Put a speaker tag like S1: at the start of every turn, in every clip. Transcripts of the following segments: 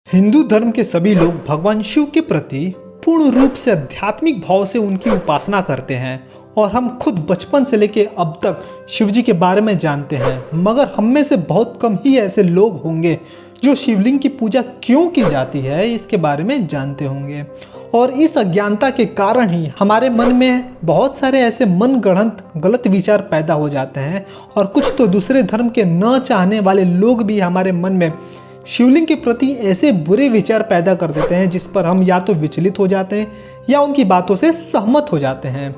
S1: हिंदू धर्म के सभी लोग भगवान शिव के प्रति पूर्ण रूप से आध्यात्मिक भाव से उनकी उपासना करते हैं और हम खुद बचपन से लेके अब तक शिव जी के बारे में जानते हैं। मगर हम में से बहुत कम ही ऐसे लोग होंगे जो शिवलिंग की पूजा क्यों की जाती है इसके बारे में जानते होंगे। और इस अज्ञानता के कारण ही हमारे मन में बहुत सारे ऐसे मनगढ़ंत गलत विचार पैदा हो जाते हैं और कुछ तो दूसरे धर्म के न चाहने वाले लोग भी हमारे मन में शिवलिंग के प्रति ऐसे बुरे विचार पैदा कर देते हैं जिस पर हम या तो विचलित हो जाते हैं या उनकी बातों से सहमत हो जाते हैं।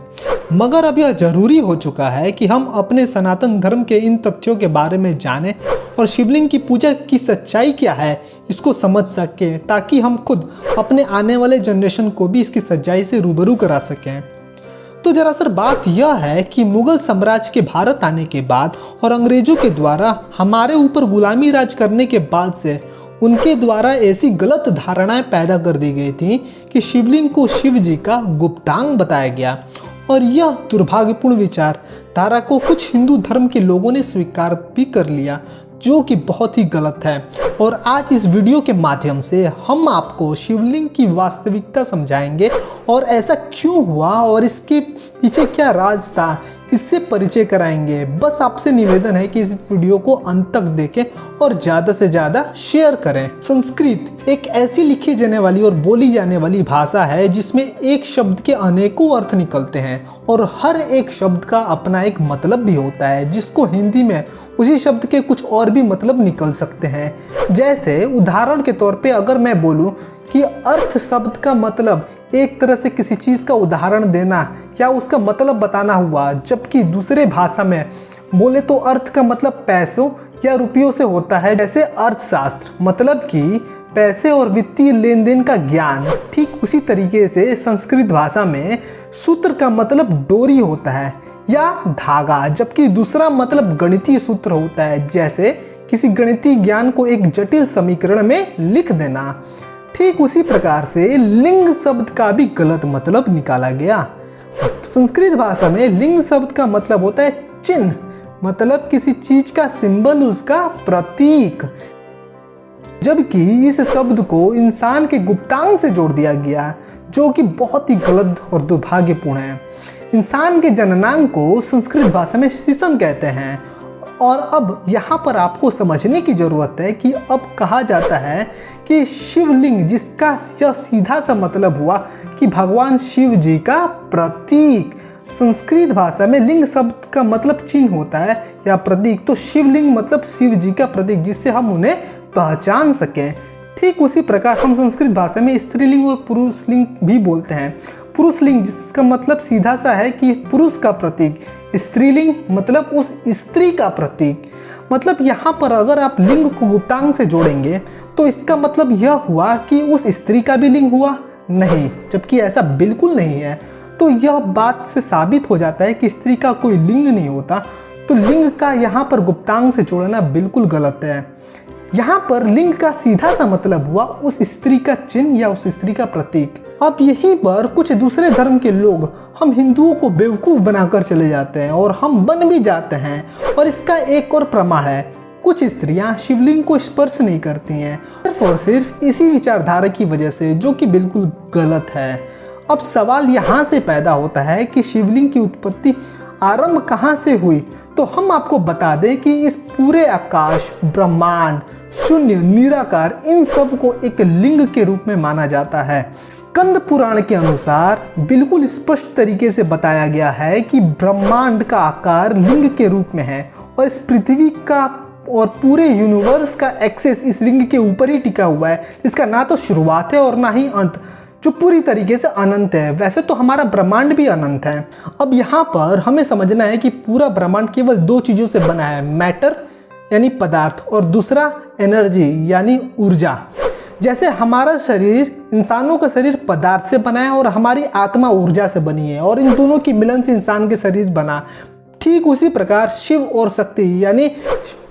S1: मगर अब यह जरूरी हो चुका है कि हम अपने सनातन धर्म के इन तथ्यों के बारे में जानें और शिवलिंग की पूजा की सच्चाई क्या है इसको समझ सकें, ताकि हम खुद अपने आने वाले जनरेशन को भी इसकी सच्चाई से रूबरू करा सकें। तो दरअसल बात यह है कि मुगल साम्राज्य के भारत आने के बाद और अंग्रेजों के द्वारा हमारे ऊपर गुलामी राज करने के बाद से उनके द्वारा ऐसी गलत धारणाएं पैदा कर दी गई थी कि शिवलिंग को शिव जी का गुप्तांग बताया गया। और यह दुर्भाग्यपूर्ण विचारधारा को कुछ हिंदू धर्म के लोगों ने स्वीकार भी कर लिया, जो कि बहुत ही गलत है। और आज इस वीडियो के माध्यम से हम आपको शिवलिंग की वास्तविकता समझाएंगे और ऐसा क्यों हुआ और इसके पीछे क्या राज था इससे परिचय कराएंगे। बस आपसे निवेदन है कि इस वीडियो को अंत तक देखें और ज़्यादा से ज़्यादा शेयर करें। संस्कृत एक ऐसी लिखी जाने वाली और बोली जाने वाली भाषा है जिसमें एक शब्द के अनेकों अर्थ निकलते हैं और हर एक शब्द का अपना एक मतलब भी होता है, जिसको हिंदी में उसी शब्द के कुछ और भी मतलब निकल सकते हैं। जैसे उदाहरण के तौर पे अगर मैं बोलूं कि अर्थ शब्द का मतलब एक तरह से किसी चीज़ का उदाहरण देना या उसका मतलब बताना हुआ, जबकि दूसरे भाषा में बोले तो अर्थ का मतलब पैसों या रुपयों से होता है। जैसे अर्थशास्त्र मतलब कि पैसे और वित्तीय लेन देन का ज्ञान, ठीक उसी तरीके से संस्कृत भाषा में सूत्र का मतलब डोरी होता है या धागा, जबकि दूसरा मतलब गणितीय सूत्र होता है, जैसे किसी गणितीय ज्ञान को एक जटिल समीकरण में लिख देना। ठीक उसी प्रकार से लिंग शब्द का भी गलत मतलब निकाला गया। संस्कृत भाषा में लिंग शब्द का मतलब होता है चिन्ह, मतलब किसी चीज का सिंबल, उसका प्रतीक, जबकि इस शब्द को इंसान के गुप्तांग से जोड़ दिया गया, जो कि बहुत ही गलत और दुर्भाग्यपूर्ण है। इंसान के जननांग को संस्कृत भाषा में शिशन कहते हैं। और अब यहाँ पर आपको समझने की ज़रूरत है कि अब कहा जाता है कि शिवलिंग, जिसका यह सीधा सा मतलब हुआ कि भगवान शिव जी का प्रतीक। संस्कृत भाषा में लिंग शब्द का मतलब चिन्ह होता है या प्रतीक, तो शिवलिंग मतलब शिव जी का प्रतीक, जिससे हम उन्हें पहचान सकें। ठीक उसी प्रकार हम संस्कृत भाषा में स्त्रीलिंग और पुरुषलिंग भी बोलते हैं। पुरुषलिंग जिसका मतलब सीधा सा है कि पुरुष का प्रतीक, स्त्रीलिंग मतलब उस स्त्री का प्रतीक। मतलब यहाँ पर अगर आप लिंग को गुप्तांग से जोड़ेंगे तो इसका मतलब यह हुआ कि उस स्त्री का भी लिंग हुआ नहीं, जबकि ऐसा बिल्कुल नहीं है। तो यह बात से साबित हो जाता है कि स्त्री का कोई लिंग नहीं होता, तो लिंग का यहाँ पर गुप्तांग से जोड़ना बिल्कुल गलत है। यहाँ पर लिंग का सीधा सा मतलब हुआ उस स्त्री का चिन्ह या उस स्त्री का प्रतीक। अब यहीं पर कुछ दूसरे धर्म के लोग हम हिंदुओं को बेवकूफ़ बनाकर चले जाते हैं और हम बन भी जाते हैं। और इसका एक और प्रमाण है, कुछ स्त्रियां शिवलिंग को स्पर्श नहीं करती हैं, सिर्फ और सिर्फ इसी विचारधारा की वजह से, जो कि बिल्कुल गलत है। अब सवाल यहाँ से पैदा होता है कि शिवलिंग की उत्पत्ति आरंभ कहाँ से हुई। तो हम आपको बता दें कि इस पूरे आकाश, ब्रह्मांड, शून्य, निराकार, इन सब को एक लिंग के रूप में माना जाता है। स्कंद पुराण के अनुसार बिल्कुल स्पष्ट तरीके से बताया गया है कि ब्रह्मांड का आकार लिंग के रूप में है और इस पृथ्वी का और पूरे यूनिवर्स का एक्सेस इस लिंग के ऊपर ही टिका हुआ है, जिसका ना तो शुरुआत है और ना ही अंत, जो पूरी तरीके से अनंत है। वैसे तो हमारा ब्रह्मांड भी अनंत है। अब यहाँ पर हमें समझना है कि पूरा ब्रह्मांड केवल दो चीज़ों से बना है, मैटर यानी पदार्थ और दूसरा एनर्जी यानी ऊर्जा। जैसे हमारा शरीर, इंसानों का शरीर पदार्थ से बना है और हमारी आत्मा ऊर्जा से बनी है और इन दोनों की मिलन से इंसान के शरीर बना। ठीक उसी प्रकार शिव और शक्ति यानी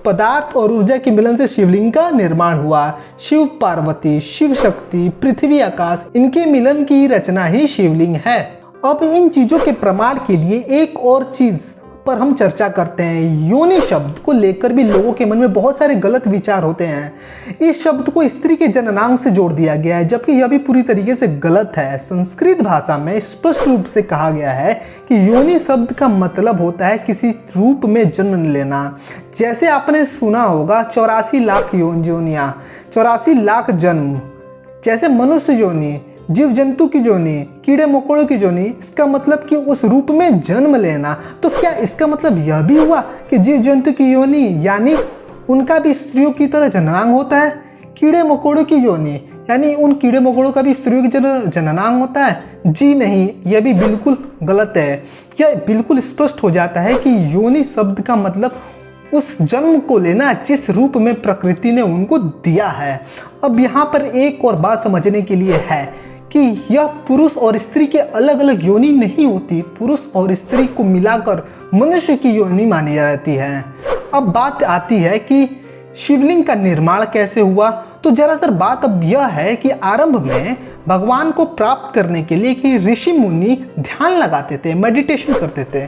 S1: पदार्थ और ऊर्जा के मिलन से शिवलिंग का निर्माण हुआ। शिव पार्वती, शिव शक्ति, पृथ्वी आकाश, इनके मिलन की रचना ही शिवलिंग है। अब इन चीज़ों के प्रमाण के लिए एक और चीज़ पर हम चर्चा करते हैं। योनि शब्द को लेकर भी लोगों के मन में बहुत सारे गलत विचार होते हैं। इस शब्द को स्त्री के जननांग से जोड़ दिया गया है, जबकि यह भी पूरी तरीके से गलत है। संस्कृत भाषा में स्पष्ट रूप से कहा गया है कि योनि शब्द का मतलब होता है किसी रूप में जन्म लेना। जैसे आपने सुना होगा 84 लाख योनियाँ, 84 लाख जन्म। जैसे मनुष्य योनि, जीव जंतु की योनि, कीड़े मकोड़ों की योनि, इसका मतलब कि उस रूप में जन्म लेना। तो क्या इसका मतलब यह भी हुआ कि जीव जंतु की योनि यानी उनका भी स्त्रियों की तरह जननांग होता है? कीड़े मकोड़ों की योनि यानी उन कीड़े मकोड़ों का भी स्त्रियों की तरह जननांग होता है? जी नहीं, यह भी बिल्कुल गलत है। यह बिल्कुल स्पष्ट हो जाता है कि योनि शब्द का मतलब उस जन्म को लेना जिस रूप में प्रकृति ने उनको दिया है। अब यहाँ पर एक और बात समझने के लिए है कि यह पुरुष और स्त्री के अलग अलग योनि नहीं होती, पुरुष और स्त्री को मिलाकर मनुष्य की योनि मानी जाती है। अब बात आती है कि शिवलिंग का निर्माण कैसे हुआ। तो दरअसल बात अब यह है कि आरंभ में भगवान को प्राप्त करने के लिए कि ऋषि मुनि ध्यान लगाते थे, मेडिटेशन करते थे,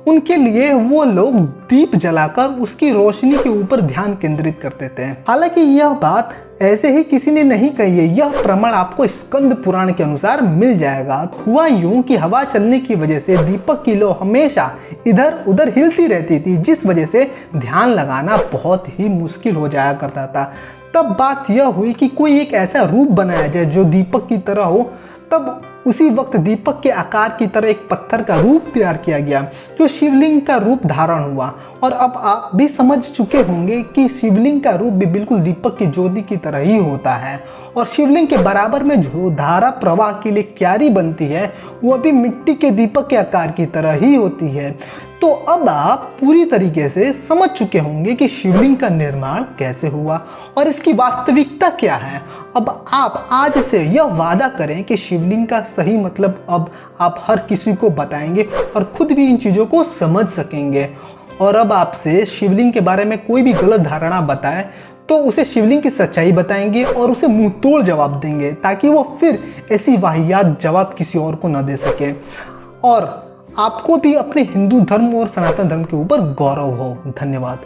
S1: उनके लिए वो लोग दीप जलाकर उसकी रोशनी के ऊपर ध्यान केंद्रित करते थे। हालांकि यह बात ऐसे ही किसी ने नहीं कही है, यह प्रमाण आपको स्कंद पुराण के अनुसार मिल जाएगा। हुआ यूं कि हवा चलने की वजह से दीपक की लौ हमेशा इधर उधर हिलती रहती थी, जिस वजह से ध्यान लगाना बहुत ही मुश्किल हो जाया करता था। तब बात यह हुई कि कोई एक ऐसा रूप बनाया जाए जो दीपक की तरह हो। तब उसी वक्त दीपक के आकार की तरह एक पत्थर का रूप तैयार किया गया जो शिवलिंग का रूप धारण हुआ। और अब आप भी समझ चुके होंगे कि शिवलिंग का रूप भी बिल्कुल दीपक की ज्योति की तरह ही होता है। और शिवलिंग के बराबर में जो धारा प्रवाह के लिए क्यारी बनती है वह भी मिट्टी के दीपक के आकार की तरह ही होती है। तो अब आप पूरी तरीके से समझ चुके होंगे कि शिवलिंग का निर्माण कैसे हुआ और इसकी वास्तविकता क्या है। अब आप आज से यह वादा करें कि शिवलिंग का सही मतलब अब आप हर किसी को बताएंगे और खुद भी इन चीज़ों को समझ सकेंगे। और अब आपसे शिवलिंग के बारे में कोई भी गलत धारणा बताए तो उसे शिवलिंग की सच्चाई बताएंगे और उसे मुंह तोड़ जवाब देंगे, ताकि वो फिर ऐसी वाहियात जवाब किसी और को न दे सके और आपको भी अपने हिंदू धर्म और सनातन धर्म के ऊपर गौरव हो। धन्यवाद।